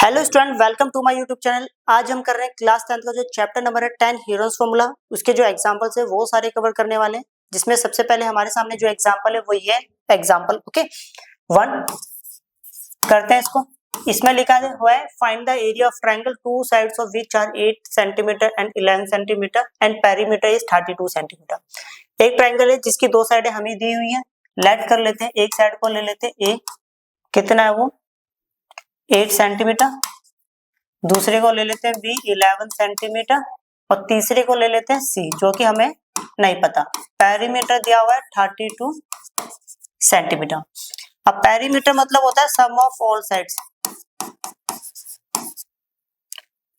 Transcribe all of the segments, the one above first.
Hello student, welcome to my YouTube channel. आज हम कर रहे हैं क्लास 10 का जो चैप्टर नंबर है 10 हीरोज फॉर्मूला। उसके जो एग्जांपल्स है वो सारे कवर करने वाले हैं, जिसमें सबसे पहले हमारे सामने जो एग्जांपल है वो ये एग्जांपल ओके 1 करते हैं इसको। इसमें लिखा हुआ है find the area of triangle two sides of which are 8 centimetre and 11 centimetre and perimeter is 32 centimetre. एक ट्रायंगल है जिसकी दो साइडें हमें दी हुई है। लेट कर लेते हैं, एक साइड को ले लेते हैं ए, कितना है वो 8 सेंटीमीटर, दूसरे को ले लेते हैं बी 11 सेंटीमीटर और तीसरे को ले लेते हैं सी जो कि हमें नहीं पता। पेरीमीटर दिया हुआ है 32 सेंटीमीटर। अब पेरीमीटर मतलब होता है सम ऑफ ऑल साइड्स।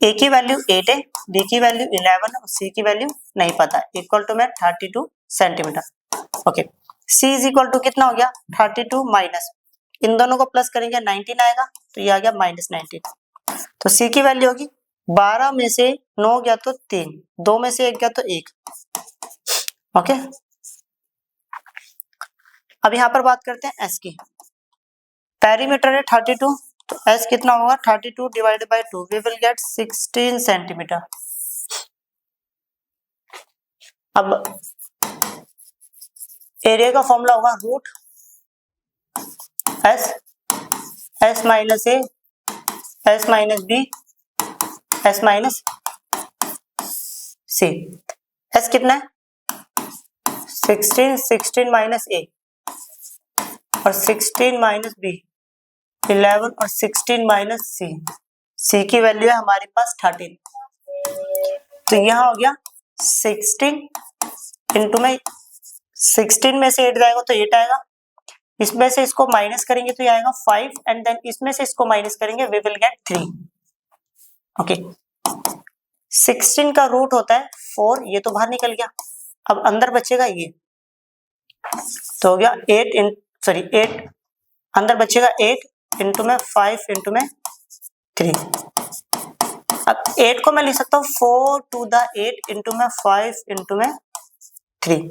ए की वैल्यू 8 है, बी की वैल्यू 11 और सी की वैल्यू नहीं पता, इक्वल टू में 32 centimetre. Okay, c is equal to कितना हो गया 32 माइनस, इन दोनों को प्लस करेंगे 19 आएगा तो ये आ गया -19। तो सी की वैल्यू होगी 12 में से 9 गया तो 3, 2 में से 1 गया तो 1। ओके, अब यहां पर बात करते हैं एस की। पेरीमीटर है 32 तो एस कितना होगा 32 divided by 2, we will get 16 centimetre. अब एरिया का फॉर्मूला होगा root S, S minus A, S minus B, S minus C. S कितना है 16, 16 माइनस ए और 16 माइनस बी 11 और 16 माइनस सी। सी की वैल्यू है हमारे पास 13, तो यहां हो गया 16 इंटू में 16 में से 8 जाएगा तो 8 आएगा, इसमें से इसको माइनस करेंगे तो ये आएगा 5 एंड देन इसमें से इसको माइनस करेंगे वी विल गेट 3। ओके, 16 का रूट होता है 4, ये तो बाहर निकल गया। अब अंदर बचेगा ये, तो हो गया 8 अंदर बचेगा 8 इंटू में 5 इंटू में 3। अब 8 को मैं लिख सकता हूँ 4 टू द 8 इंटू में 5 इंटू में 3।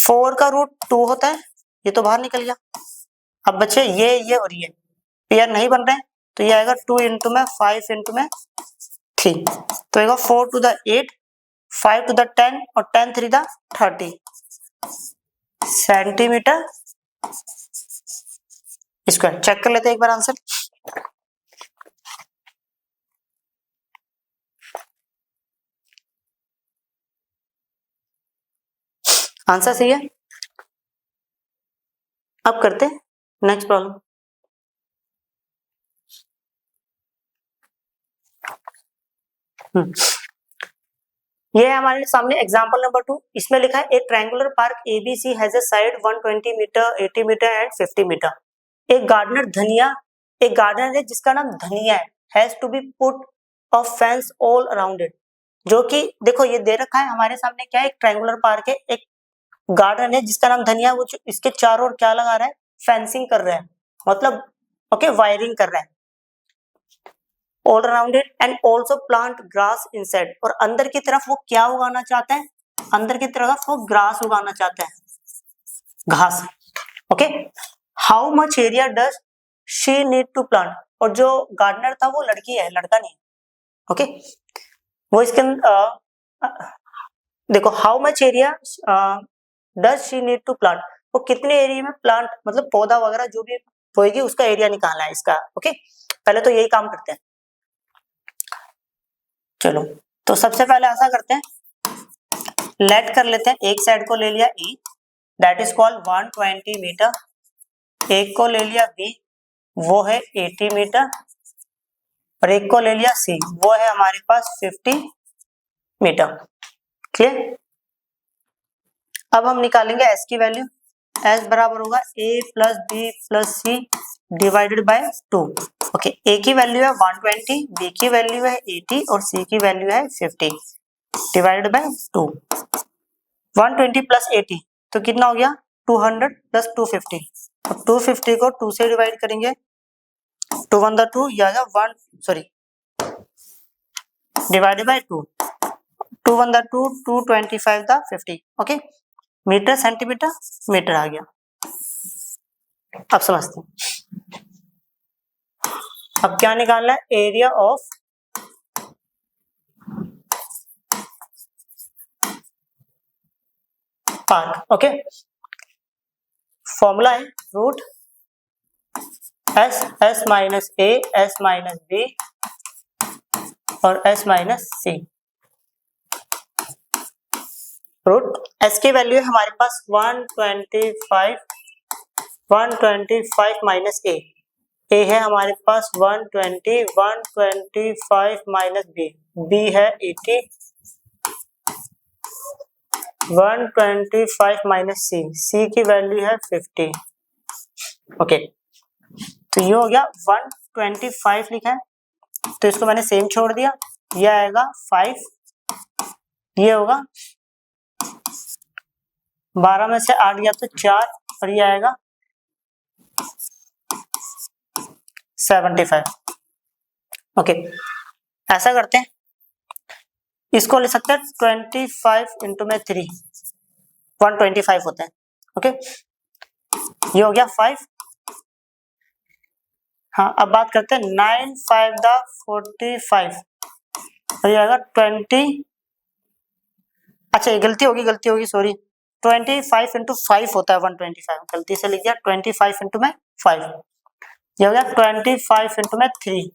4 का रूट 2 होता है, ये तो बाहर निकल गया। अब बचे ये और ये पेयर नहीं बन रहे हैं तो ये आएगा 2 इंटू में 5 इंटू में 3, तो आएगा 4 टू द 8, 5 टू द 10 और 10 3 द 30 सेंटीमीटर स्क्वायर। चेक कर लेते हैं एक बार आंसर। आंसर सही है। अब करते हैं नेक्स्ट प्रॉब्लम। ये है हमारे सामने एग्जांपल नंबर 2। इसमें लिखा है एक triangular park ABC has a side 120 metre, 80 metre and 50 metre. एक गार्डनर है जिसका नाम धनिया है, has to be put a fence all around it. जो कि देखो ये दे रखा है हमारे सामने, क्या है एक ट्रायंगुलर पार्क है, एक गार्डन है जिसका नाम धनिया, वो इसके चारों ओर क्या लगा रहा है फेंसिंग कर रहा है, मतलब ओके वायरिंग कर रहा है all around it and also plant grass inside. और अंदर की तरफ वो क्या उगाना चाहता है, अंदर की तरफ वो ग्रास उगाना चाहता है, घास। Okay, how much area does she need to plant. और जो गार्डनर था वो लड़की है, लड़का नहीं। ओके, वो इसके देखो how much area does she need to plant, वो कितने एरिया में प्लांट मतलब पौधा वगैरह जो भी होएगी उसका एरिया निकालना है इसका। ओके, पहले तो यही काम करते हैं। चलो तो सबसे पहले ऐसा करते हैं, लेट कर लेते हैं, एक साइड को ले लिया ई दैट इज कॉल्ड 120 मीटर, एक को ले लिया बी वो है 80 मीटर और एक को ले लिया सी वो है हमारे पास 50 मीटर। क्लियर। अब हम निकालेंगे एस की वैल्यू। एस बराबर होगा A plus B plus C divided by 2। Okay, A की वैल्यू है 120, बी की वैल्यू है 80 और सी की वैल्यू है 50 डिवाइडेड बाय 2। 120 प्लस 80 तो कितना हो गया 200 प्लस 250। अब 250 को 2 से डिवाइड करेंगे, 2 1 द 2 या 1 सॉरी डिवाइडेड बाय 2, 2 1 द 2, 225 द 50। ओके, मीटर सेंटीमीटर मीटर आ गया। अब समझते हैं। अब क्या निकालना है, area of park. Okay, formula है root S, S minus A, S minus B और S minus C. Root S की वैल्यू है हमारे पास 125 माइनस ए, ए है हमारे पास 120, 125 माइनस बी, बी है 80, 125 माइनस सी, सी की वैल्यू है 50। ओके, तो ये हो गया 125 लिखा है, तो इसको मैंने सेम छोड़ दिया, ये आएगा 5, ये होगा 12 में से 8 गया तो 4 और ये आएगा 75। ओके, ऐसा करते हैं, इसको ले सकते हैं 25 इंटू में 3, 125 होता है। ओके, ये हो गया 5। हाँ, अब बात करते हैं 9 5 द 45 और ये आएगा 20। अच्छा, ये गलती होगी सॉरी, 25 इंटू 5 होता है 125, गलती से लिख दिया 25 इंटू में 5, ये हो गया 25 इंटू में 3।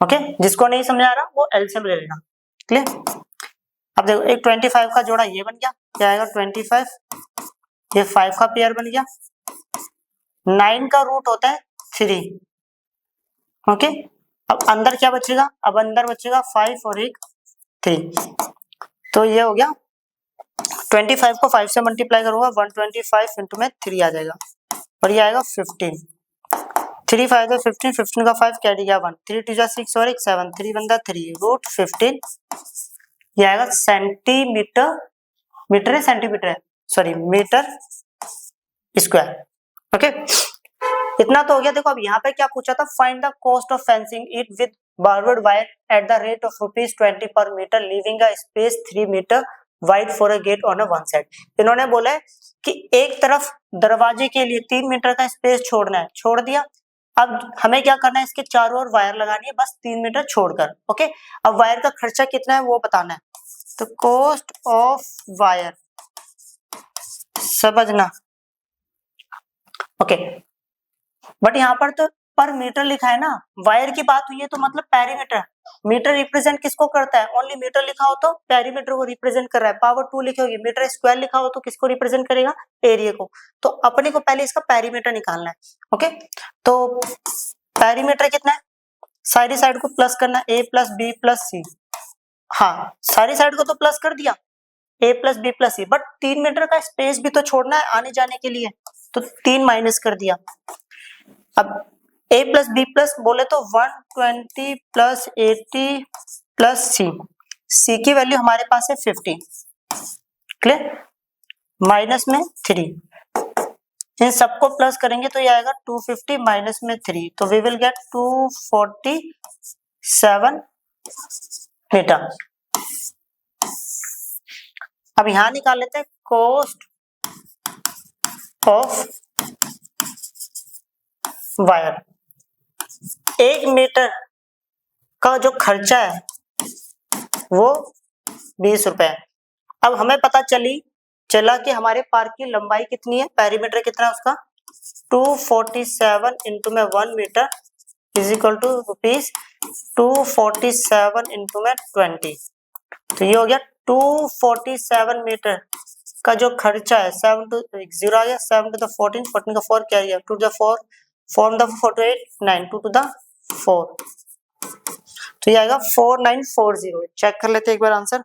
ओके, जिसको नहीं समझ आ रहा वो एलसीएम ले लेना। क्लियर? अब देखो, एक 25 का जोड़ा ये बन गया, क्या आएगा 25, ये 5 का पेयर बन गया, 9 का रूट होता है 3। ओके, अब अंदर क्या बचेगा, अब अंदर बचेगा 5 और एक 3, तो ये हो गया 25 को 5 से मल्टीप्लाई करूंगा 125 इंटू में 3 आ जाएगा और ये आएगा 15। 3 5 है 15, 15 का 5 कैरी गया 1, 3 2 जा 6 और एक 7, 3 बनता 3, रूट 15, ये आएगा सेंटीमीटर, मीटर है सेंटीमीटर है सॉरी मीटर स्क्वायर। ओके, इतना तो हो गया। देखो अब यहाँ पे क्या पूछा था, find the cost of fencing it with barbed wire at the rate of ₹20 per metre leaving a space 3 metre wide for a gate on a one side. इन्होंने बोला है कि एक तरफ दरवाजे के लिए 3 मीटर का स्पेस छोड़ना है, छोड़ दिया। अब हमें क्या करना है, इसके चारों ओर वायर लगानी है बस 3 मीटर छोड़कर। ओके, अब वायर का खर्चा कितना है वो बताना है, तो कॉस्ट ऑफ वायर समझना। ओके, बट यहाँ पर तो पर मीटर लिखा है ना, वायर की बात हुई है तो मतलब पेरीमीटर। मीटर रिप्रेजेंट किसको करता है, ओनली मीटर लिखा हो तो पेरीमीटर को रिप्रेजेंट कर रहा है। पावर 2 लिखी होगी, मीटर स्क्वायर लिखा हो तो किसको रिप्रेजेंट करेगा, एरिया को। तो अपने को पहले इसका पेरीमीटर निकालना है। ओके, तो पेरीमीटर कितना है, सारी साइड को प्लस करना, a plus B plus c. हाँ, सारी साइड को तो प्लस कर दिया, a plus B plus c, but 3 metre का स्पेस भी तो छोड़ना है आने जाने के लिए, तो 3 माइनस कर दिया। अब a प्लस बी प्लस बोले तो 120 प्लस 80 प्लस सी, सी की वैल्यू हमारे पास है 50। क्लियर? माइनस में 3, इन सबको प्लस करेंगे तो ये आएगा 250 माइनस में 3, तो वी विल गेट 247 मीटर। अब यहां निकाल लेते हैं कॉस्ट ऑफ वायर। 1 मीटर का जो खर्चा है वो 20 रुपए है। अब हमें पता चला कि हमारे पार्क की लंबाई कितनी है, पेरीमीटर कितना है उसका, 247 इंटू में 1 metre is equal to ₹247 into में 20, तो ये हो गया 247 मीटर का जो खर्चा है। 7 to 0 आ गया, 7 to the 14, 14 का 4 क्या गया, 2 to the 4, 4 to the 4 to 8, 9, 2 to the 4, तो ये आएगा 4940। चेक कर लेते हैं एक बार आंसर।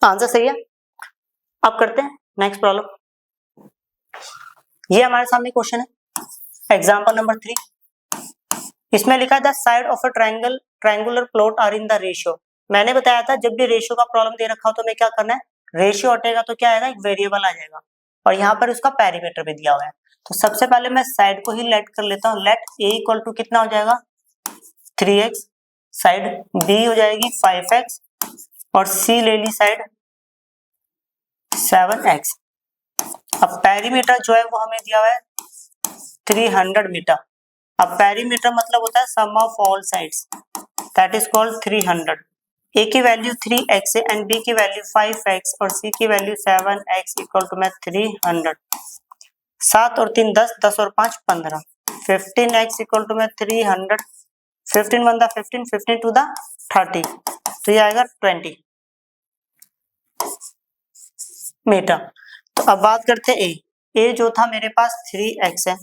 आंसर सही है। अब करते हैं नेक्स्ट प्रॉब्लम। ये हमारे सामने क्वेश्चन है, एग्जांपल नंबर 3। इसमें लिखा है the side of a triangular plot are in the ratio. मैंने बताया था जब भी रेशियो का प्रॉब्लम दे रखा हो तो हमें क्या करना है, रेशियो हटेगा तो क्या आएगा, एक वेरिएबल आ जाएगा, और यहाँ पर उसका पेरीमीटर भी दिया हुआ है। तो सबसे पहले मैं साइड को ही लेट कर लेता हूँ। लेट a इक्वल टू कितना हो जाएगा 3x, साइड b हो जाएगी 5x, और C ले ली साइड 7x। अब पेरीमीटर जो है वो हमें दिया हुआ है 300 मीटर। अब पेरीमीटर मतलब होता है sum of all sides, that is called 300। A की वैल्यू 3x है एंड B की वैल्यू 5x और C की वैल्यू 7x इक्वल टू में 300। 7 और 3 10, 10 और 5 15, 15x इक्वल टू में 300। 15 1 द 15, 15 टू द 30, तो ये आएगा 20 मीटर। तो अब बात करते हैं ए जो था मेरे पास 3x है,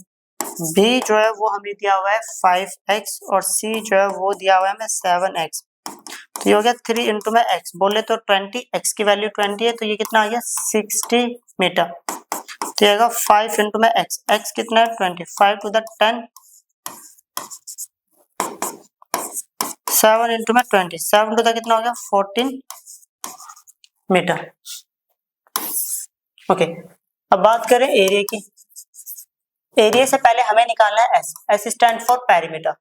B जो है वो हमें दिया हुआ है 5x और C जो है वो दिया हुआ है हमें 7x। तो ये हो गया 3 इंटू में x बोले तो 20, x की वैल्यू 20 है तो ये कितना आ गया 60 मीटर। तो ये आएगा 5 इंटू में x, x कितना है 20, 5 टू द 10, 7 इंटू में 20, 7 टू द कितना हो गया 14 मीटर। ओके, अब बात करें एरिया की। एरिया से पहले हमें निकालना है S, S stand for perimeter,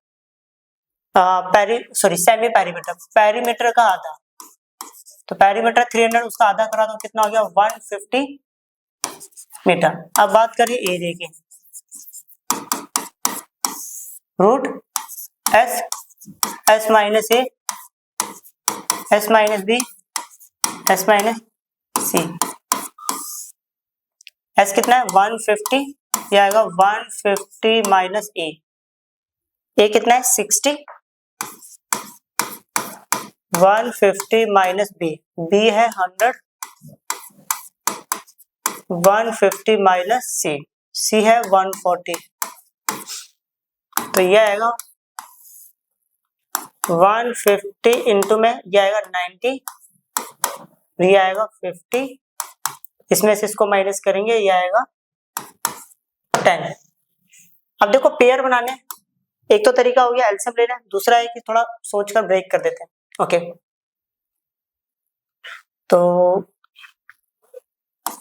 semi perimeter, perimeter का आधा। तो पेरीमीटर 300, उसका आधा करा तो कितना हो गया 150 मीटर। अब बात करें एरिया की, root S, S minus A, S minus B, S minus C. S कितना है 150, यह आएगा 150 माइनस ए, ए कितना है 60, 150 माइनस बी, बी है 100, 150 माइनस सी, सी है 140। तो यह आएगा 150 इंटू में यह आएगा 90, ये आएगा 50, इसमें से इसको माइनस करेंगे ये आएगा 10। अब देखो पेयर बनाने, एक तो तरीका हो गया एलसीएम लेना, दूसरा है कि थोड़ा सोचकर ब्रेक कर देते हैं। ओके, तो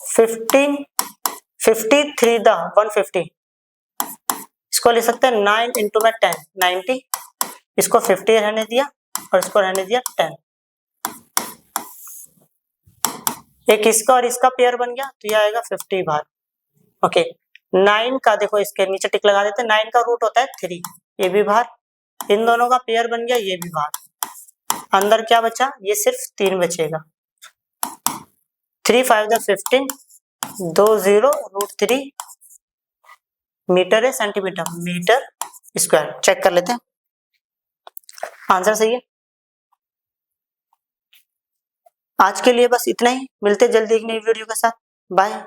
53 द 150, इसको ले सकते हैं 9 इंटू में 10, 90, इसको 50 रहने दिया और इसको रहने दिया 10, एक इसका और इसका पेयर बन गया तो ये आएगा 50 बार। ओके, 9 का देखो इसके नीचे टिक लगा देते हैं, 9 का रूट होता है 3, ये भी बाहर, इन दोनों का पेयर बन गया ये भी बाहर, अंदर क्या बचा ये सिर्फ 3 बचेगा। 3 5 द 15, 2 0 रूट 3, मीटर है सेंटीमीटर, मीटर स्क्वायर। चेक कर लेते हैं, आंसर सही है। आज के लिए बस इतना ही, मिलते जल्दी एक नई वीडियो के साथ, बाय।